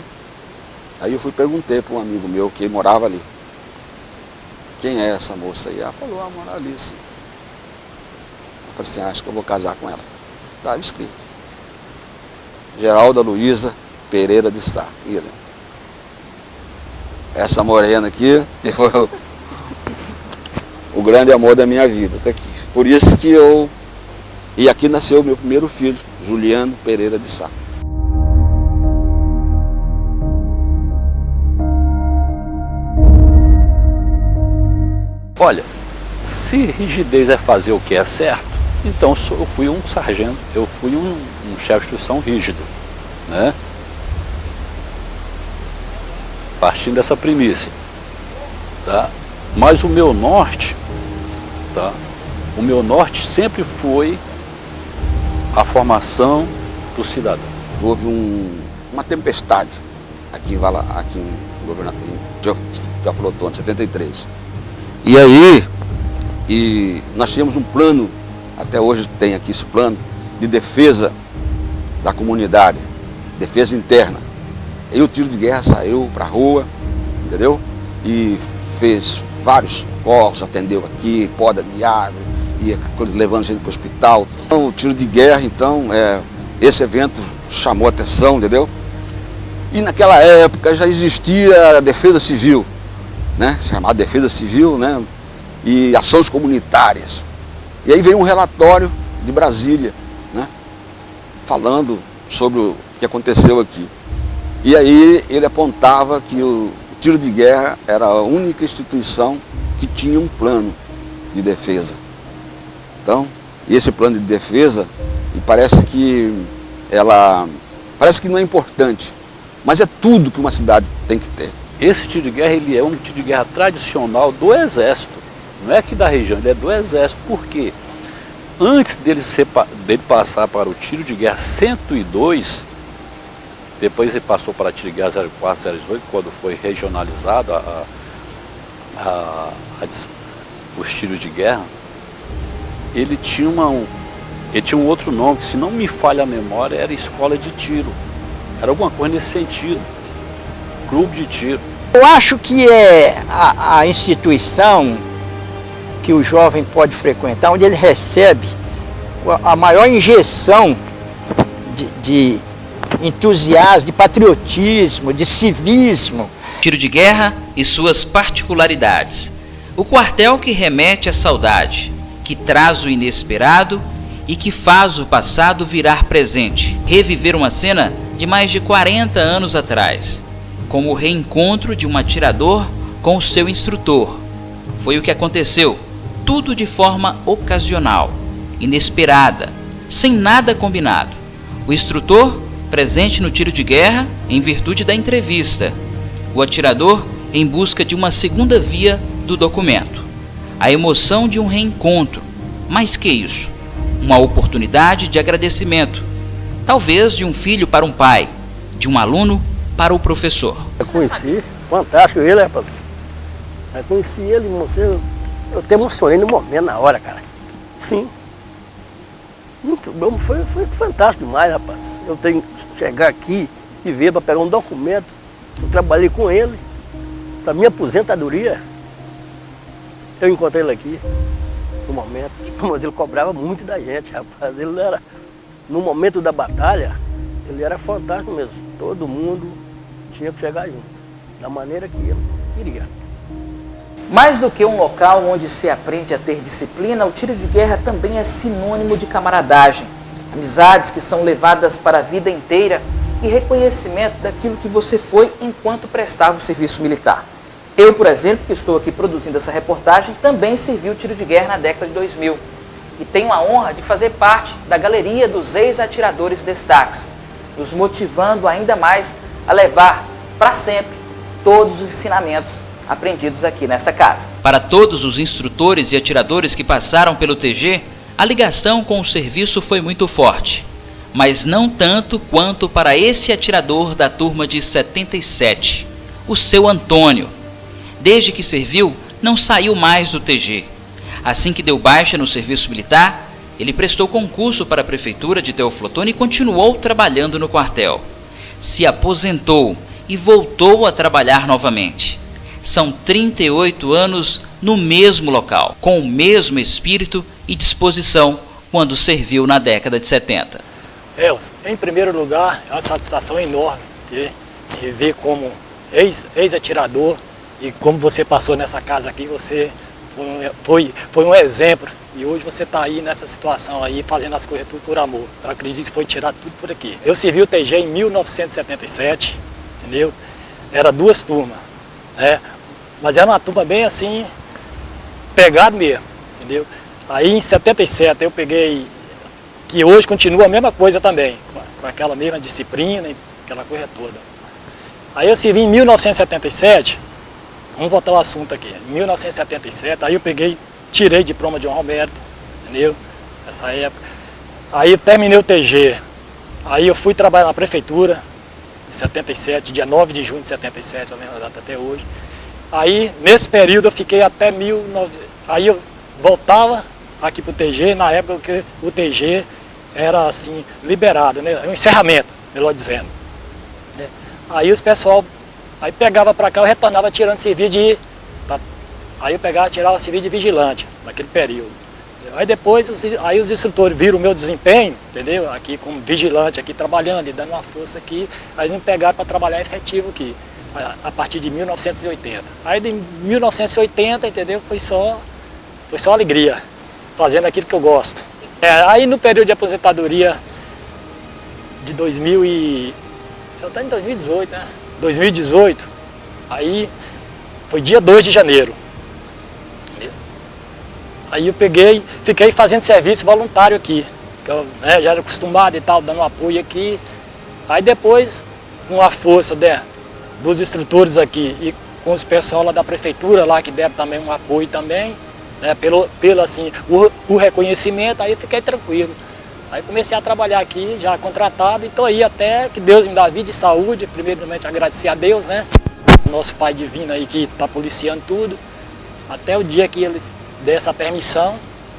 aí eu perguntei para um amigo meu que morava ali. Quem é essa moça aí? Ela falou, mora ali, sim. Eu falei assim, acho que eu vou casar com ela. Estava escrito. Geralda Luísa Pereira de Sá. Essa morena aqui foi o grande amor da minha vida, até aqui. Por isso que E aqui nasceu o meu primeiro filho, Juliano Pereira de Sá. Olha, se rigidez é fazer o que é certo, então eu fui um sargento, eu fui um chefe de instrução rígido, né? Partindo dessa premissa, tá? Mas o meu norte, tá? O meu norte sempre foi a formação do cidadão. Houve uma tempestade aqui em Teófilo Otoni, em 73. E aí, nós tínhamos um plano, até hoje tem aqui esse plano, de defesa da comunidade, defesa interna. E o tiro de guerra saiu para a rua, entendeu? E fez vários focos, atendeu aqui, poda de árvore, ia levando gente para o hospital. Então, o tiro de guerra, então, esse evento chamou a atenção, entendeu? E naquela época já existia a defesa civil, né? Chamada defesa civil, né? E ações comunitárias. E aí veio um relatório de Brasília, né? Falando sobre o que aconteceu aqui. E aí ele apontava que o tiro de guerra era a única instituição que tinha um plano de defesa. Então, esse plano de defesa, e parece que não é importante, mas é tudo que uma cidade tem que ter. Esse tiro de guerra, ele é um tiro de guerra tradicional do Exército, não é aqui da região, ele é do Exército. Por quê? Antes dele passar para o tiro de guerra 102, depois ele passou para o tiro de guerra 04, 08, quando foi regionalizado os tiros de guerra, ele tinha um outro nome, que se não me falha a memória, era escola de tiro. Era alguma coisa nesse sentido, clube de tiro. Eu acho que é a instituição que o jovem pode frequentar, onde ele recebe a maior injeção de entusiasmo, de patriotismo, de civismo. Tiro de guerra e suas particularidades. O quartel que remete à saudade, que traz o inesperado e que faz o passado virar presente. Reviver uma cena de mais de 40 anos atrás, como o reencontro de um atirador com o seu instrutor. Foi o que aconteceu, tudo de forma ocasional, inesperada, sem nada combinado. O instrutor presente no tiro de guerra em virtude da entrevista. O atirador em busca de uma segunda via do documento. A emoção de um reencontro. Mais que isso, uma oportunidade de agradecimento. Talvez de um filho para um pai, de um aluno para o professor. Eu conheci, fantástico ele, rapaz. Eu conheci ele, eu até emocionei no momento, na hora, cara. Sim. Muito bom, foi fantástico demais, rapaz. Eu tenho que chegar aqui e ver para pegar um documento. Eu trabalhei com ele, para minha aposentadoria. Eu encontrei ele aqui, no momento. Mas ele cobrava muito da gente, rapaz. Ele era, no momento da batalha, ele era fantástico mesmo. Todo mundo tinha que chegar junto, da maneira que ele queria. Mais do que um local onde se aprende a ter disciplina, o tiro de guerra também é sinônimo de camaradagem. Amizades que são levadas para a vida inteira e reconhecimento daquilo que você foi enquanto prestava o serviço militar. Eu, por exemplo, que estou aqui produzindo essa reportagem, também servi o tiro de guerra na década de 2000 e tenho a honra de fazer parte da galeria dos ex-atiradores destaques, nos motivando ainda mais a levar para sempre todos os ensinamentos aprendidos aqui nessa casa. Para todos os instrutores e atiradores que passaram pelo TG, a ligação com o serviço foi muito forte, mas não tanto quanto para esse atirador da turma de 77, o seu Antônio. Desde que serviu, não saiu mais do TG. Assim que deu baixa no serviço militar, ele prestou concurso para a prefeitura de Teoflotone e continuou trabalhando no quartel. Se aposentou e voltou a trabalhar novamente. São 38 anos no mesmo local, com o mesmo espírito e disposição quando serviu na década de 70. Elson, em primeiro lugar, é uma satisfação enorme de ver como ex-atirador e como você passou nessa casa aqui, você foi um exemplo. E hoje você está aí nessa situação aí, fazendo as coisas tudo por amor. Eu acredito que foi tirado tudo por aqui. Eu servi o TG em 1977, entendeu? Era 2 turmas, né? Mas era uma turma bem assim, pegado mesmo, entendeu? Aí em 77 eu peguei, que hoje continua a mesma coisa também, com aquela mesma disciplina e aquela coisa toda. Aí eu servi em 1977, vamos voltar ao assunto aqui, em 1977, aí eu peguei, tirei diploma de João Roberto, entendeu? Nessa época. Aí eu terminei o TG, aí eu fui trabalhar na prefeitura, em 77, dia 9 de junho de 77, a mesma data até hoje. Aí, nesse período, eu fiquei até 1900. Aí eu voltava aqui para o TG, na época que o TG era assim, liberado, né? Um encerramento, melhor dizendo. Aí os pessoal, aí pegava para cá, eu retornava tirando serviço de... Aí eu pegava, tirava serviço de vigilante, naquele período. Aí depois, aí os instrutores viram o meu desempenho, entendeu? Aqui como vigilante, aqui trabalhando e dando uma força aqui, aí eles me pegaram para trabalhar efetivo aqui. A partir de 1980. Aí de 1980, entendeu? Foi só alegria, fazendo aquilo que eu gosto. Aí no período de aposentadoria de 2000 e... Eu estou em 2018, né? 2018, aí foi dia 2 de janeiro. Aí eu fiquei fazendo serviço voluntário aqui, que eu já era acostumado e tal, dando apoio aqui. Aí depois, com a força dos instrutores aqui e com os pessoal lá da prefeitura lá que deram também um apoio também, né, pelo assim, o reconhecimento, aí eu fiquei tranquilo. Aí comecei a trabalhar aqui, já contratado, e estou aí até que Deus me dá vida e saúde, primeiramente agradecer a Deus, né, nosso Pai Divino aí que está policiando tudo, até o dia que Ele der essa permissão,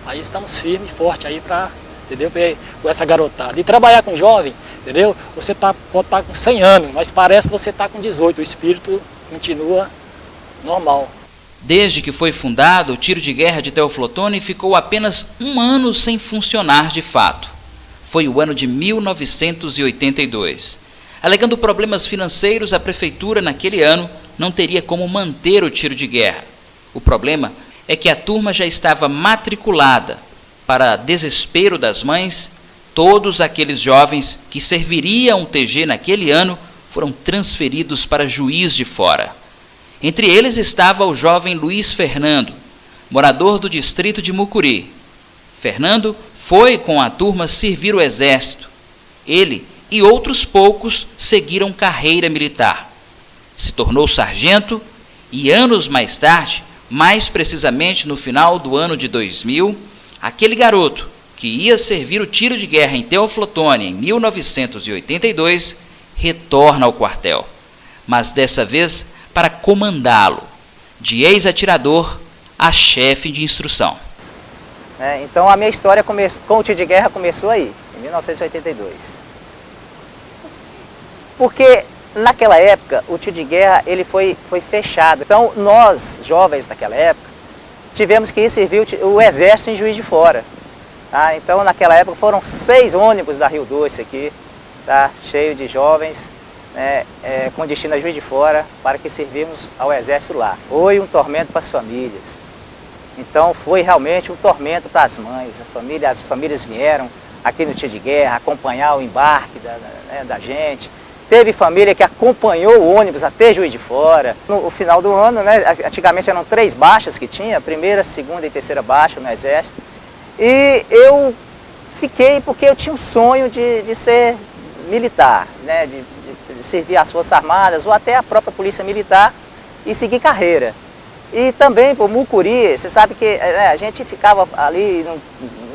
aí estamos firmes e fortes aí para, entendeu, com essa garotada. E trabalhar com jovem, entendeu, você pode estar com 100 anos, mas parece que você está com 18, o espírito continua normal. Desde que foi fundado, o Tiro de Guerra de Teoflotone ficou apenas um ano sem funcionar de fato. Foi o ano de 1982. Alegando problemas financeiros, a prefeitura, naquele ano, não teria como manter o Tiro de Guerra. O problema é que a turma já estava matriculada. Para desespero das mães, todos aqueles jovens que serviriam o TG naquele ano foram transferidos para Juiz de Fora. Entre eles estava o jovem Luiz Fernando, morador do distrito de Mucuri. Fernando foi com a turma servir o exército. Ele e outros poucos seguiram carreira militar. Se tornou sargento e anos mais tarde, mais precisamente no final do ano de 2000, aquele garoto que ia servir o tiro de guerra em Teoflotone em 1982, retorna ao quartel, mas dessa vez para comandá-lo, de ex-atirador a chefe de instrução. Então a minha história com o tiro de guerra começou aí, em 1982. Porque naquela época o tiro de guerra ele foi fechado. Então nós, jovens daquela época, tivemos que ir servir o exército em Juiz de Fora. Tá? Então naquela época foram 6 ônibus da Rio Doce aqui, tá? Cheio de jovens, né, com destino a Juiz de Fora, para que servimos ao exército lá. Foi um tormento para as famílias. Então foi realmente um tormento para as mães. As famílias vieram aqui no tiro de guerra acompanhar o embarque da gente. Teve família que acompanhou o ônibus até Juiz de Fora. No final do ano, né, antigamente eram 3 baixas que tinha, primeira, segunda e terceira baixa no exército. E eu fiquei porque eu tinha um sonho de ser militar, né, de servir as Forças Armadas ou até a própria Polícia Militar e seguir carreira. E também, por Mucuri, você sabe que a gente ficava ali num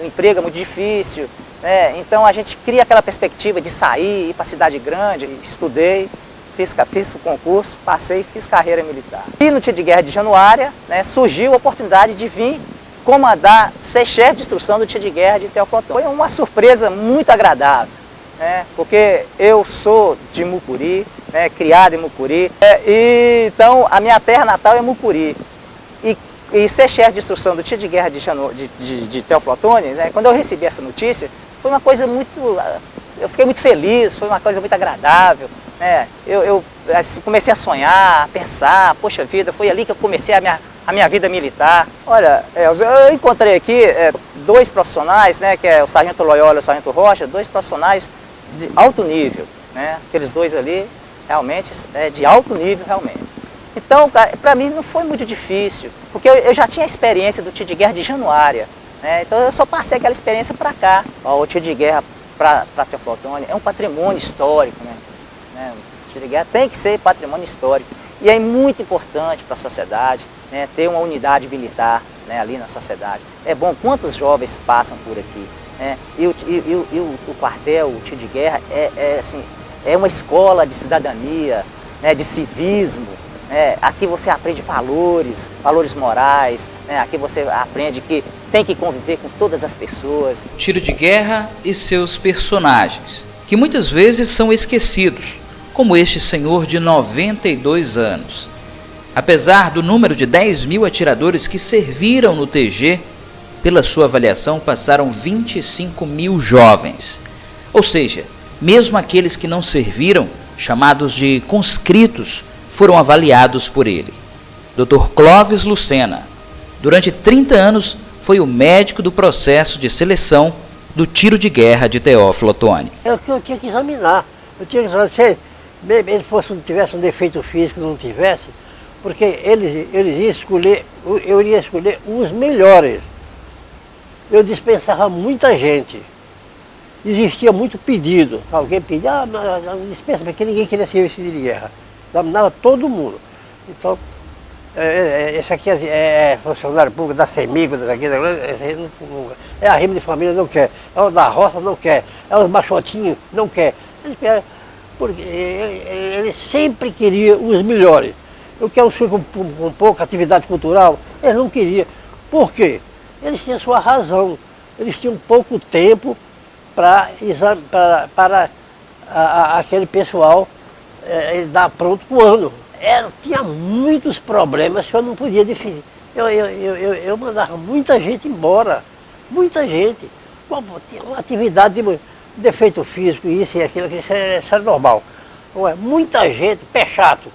emprego muito difícil, né? Então a gente cria aquela perspectiva de sair, ir para a cidade grande. Estudei, fiz o concurso, passei e fiz carreira militar. E no tiro de guerra de Januária, né, surgiu a oportunidade de vir comandar, ser chefe de instrução do tiro de guerra de Teoflotone. Foi uma surpresa muito agradável, né, porque eu sou de Mucuri, né, criado em Mucuri, e então a minha terra natal é Mucuri. E ser chefe de instrução do tiro de guerra de Teoflotone, né, quando eu recebi essa notícia, foi uma coisa muito... Eu fiquei muito feliz, foi uma coisa muito agradável. Né, eu comecei a sonhar, a pensar, poxa vida, foi ali que eu comecei a minha vida militar. Olha, eu encontrei aqui 2 profissionais, né, que é o Sargento Loyola e o Sargento Rocha, 2 profissionais de alto nível. Né, aqueles 2 ali, realmente, de alto nível, realmente. Então, para mim não foi muito difícil, porque eu já tinha a experiência do tiro de guerra de Januária, né? Então eu só passei aquela experiência para cá. O tiro de guerra para Teoflotone é um patrimônio histórico, né? O tiro de guerra tem que ser patrimônio histórico. E é muito importante para a sociedade, né, ter uma unidade militar, né, ali na sociedade. É bom quantos jovens passam por aqui. Né? E o quartel, o tiro de guerra, assim, é uma escola de cidadania, né, de civismo. Aqui você aprende valores morais, né? Aqui você aprende que tem que conviver com todas as pessoas. Tiro de guerra e seus personagens, que muitas vezes são esquecidos, como este senhor de 92 anos. Apesar do número de 10.000 atiradores que serviram no TG, pela sua avaliação passaram 25.000 jovens. Ou seja, mesmo aqueles que não serviram, chamados de conscritos, foram avaliados por ele. Dr. Clóvis Lucena, durante 30 anos, foi o médico do processo de seleção do tiro de guerra de Teoflotone. Eu tinha que examinar. Eu tinha que examinar se ele tivesse um defeito físico, não tivesse, porque eles iam escolher, eu iria escolher os melhores. eu dispensava muita gente. Existia muito pedido. Alguém pedia, dispensa, porque ninguém queria serviço de guerra. Dominava todo mundo. Então, esse aqui é funcionário público da CEMIG, é a rima de família, não quer. É o da roça, não quer. É os baixotinhos, não quer. Porque ele sempre queria os melhores. Eu quero com pouca atividade cultural, eles não queriam. Por quê? Eles tinham sua razão. Eles tinham pouco tempo para aquele pessoal dar pronto o ano. Tinha muitos problemas que eu não podia definir. Eu mandava muita gente embora. Muita gente. Tinha uma atividade de defeito físico, isso e aquilo, isso era normal. Muita gente, pé chato.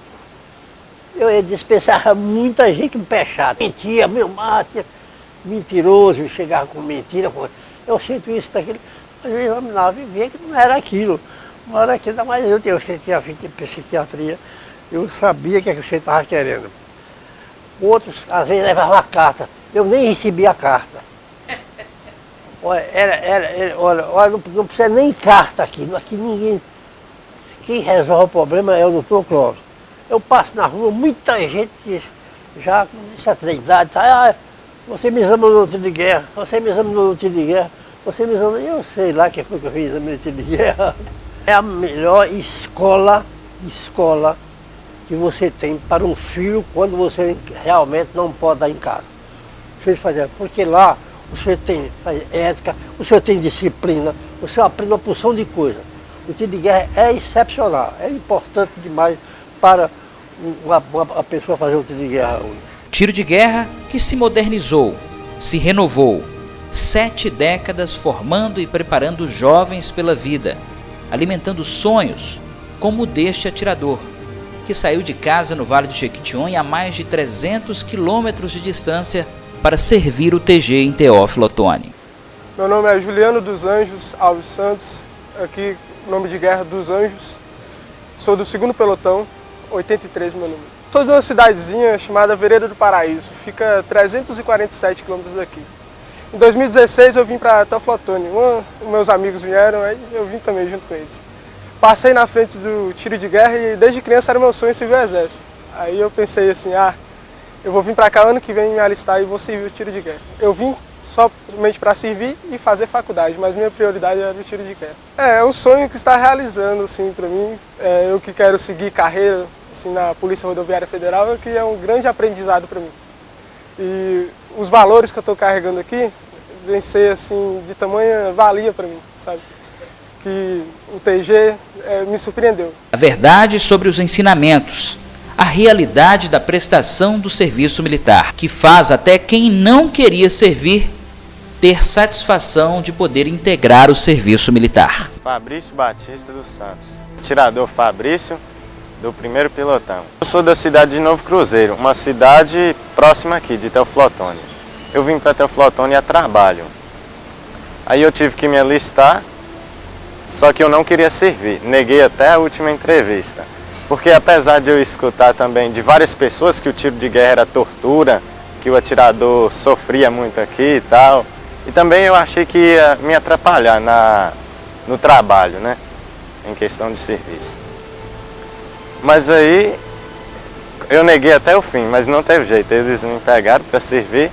Eu dispensava muita gente com pé chato. Mentia, mentiroso, chegava com mentira. Eu sinto isso daquilo. Mas eu examinava e via que não era aquilo. Não era aquilo, mas eu tinha feito psiquiatria. Eu sabia o que você estava querendo. Outros, às vezes, levavam a carta. Eu nem recebia a carta. Olha, não precisa nem carta aqui. Aqui ninguém... Quem resolve o problema é o doutor Clóvis. Eu passo na rua, muita gente já com certa idade, você me examinou no tiro de guerra, você me examinou no tiro de guerra, você me examinou... Eu sei lá quem foi que eu fiz exame no tiro de guerra. É a melhor escola que você tem para um filho quando você realmente não pode dar em casa. Porque lá o senhor tem ética, o senhor tem disciplina, o senhor aprende uma porção de coisas. O tiro de guerra é excepcional, é importante demais para a pessoa fazer o tiro de guerra hoje. Tiro de guerra que se modernizou, se renovou. 7 décadas formando e preparando jovens pela vida, alimentando sonhos, como o deste atirador, que saiu de casa no Vale do Jequitinhonha a mais de 300 quilômetros de distância para servir o TG em Teófilo Otoni. Meu nome é Juliano dos Anjos Alves Santos, aqui nome de guerra dos Anjos. Sou do 2º pelotão, 83 meu número. Sou de uma cidadezinha chamada Vereda do Paraíso, fica 347 quilômetros daqui. Em 2016 eu vim para Teófilo Otoni, meus amigos vieram, aí eu vim também junto com eles. Passei na frente do tiro de guerra e desde criança era meu sonho servir o exército. Aí eu pensei assim, eu vou vir para cá ano que vem me alistar e vou servir o tiro de guerra. Eu vim somente para servir e fazer faculdade, mas minha prioridade era o tiro de guerra. É um sonho que está realizando assim para mim. Eu que quero seguir carreira assim, na Polícia Rodoviária Federal, que é um grande aprendizado para mim. E os valores que eu estou carregando aqui, vem ser assim, de tamanha valia para mim, sabe? Que o TG me surpreendeu. A verdade sobre os ensinamentos, a realidade da prestação do serviço militar, que faz até quem não queria servir ter satisfação de poder integrar o serviço militar. Fabrício Batista dos Santos, atirador Fabrício, do 1º pelotão. Eu sou da cidade de Novo Cruzeiro, uma cidade próxima aqui, de Teófilo Otoni. Eu vim para Teófilo Otoni a trabalho. Aí eu tive que me alistar, só que eu não queria servir, neguei até a última entrevista. Porque apesar de eu escutar também de várias pessoas que o tiro de guerra era tortura, que o atirador sofria muito aqui e tal, e também eu achei que ia me atrapalhar no trabalho, né, em questão de serviço. Mas aí eu neguei até o fim, mas não teve jeito, eles me pegaram para servir,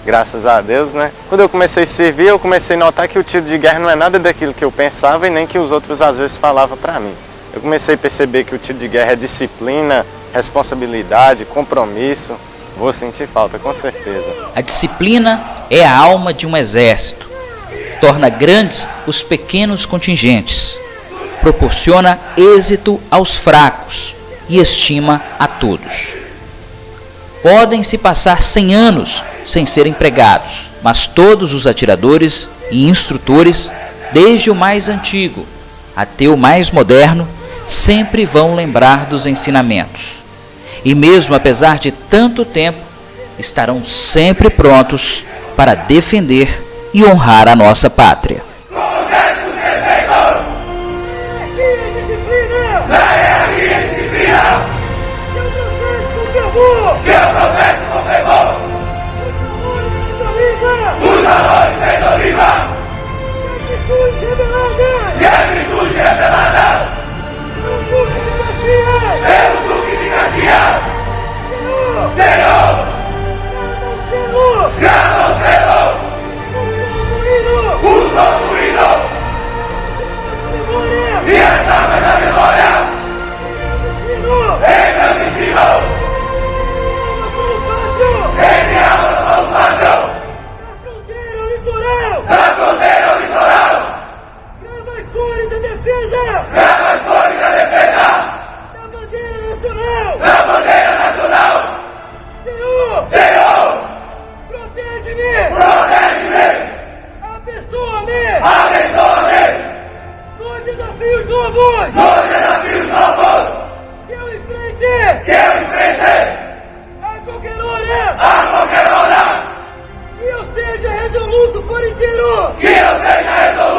graças a Deus, né. Quando eu comecei a servir, eu comecei a notar que o tiro de guerra não é nada daquilo que eu pensava e nem que os outros às vezes falavam para mim. Eu comecei a perceber que o tiro de guerra é disciplina, responsabilidade, compromisso. Vou sentir falta, com certeza. A disciplina é a alma de um exército. Torna grandes os pequenos contingentes. Proporciona êxito aos fracos e estima a todos. Podem se passar 100 anos sem serem empregados, mas todos os atiradores e instrutores, desde o mais antigo até o mais moderno, sempre vão lembrar dos ensinamentos. E mesmo apesar de tanto tempo, estarão sempre prontos para defender e honrar a nossa pátria. Que eu professo com fervor os valores da desafios novos! Novos desafios novos! Que eu enfrentei! Que eu enfrentei! A qualquer hora! A qualquer hora! Que eu seja resoluto por inteiro! Que eu seja resoluto!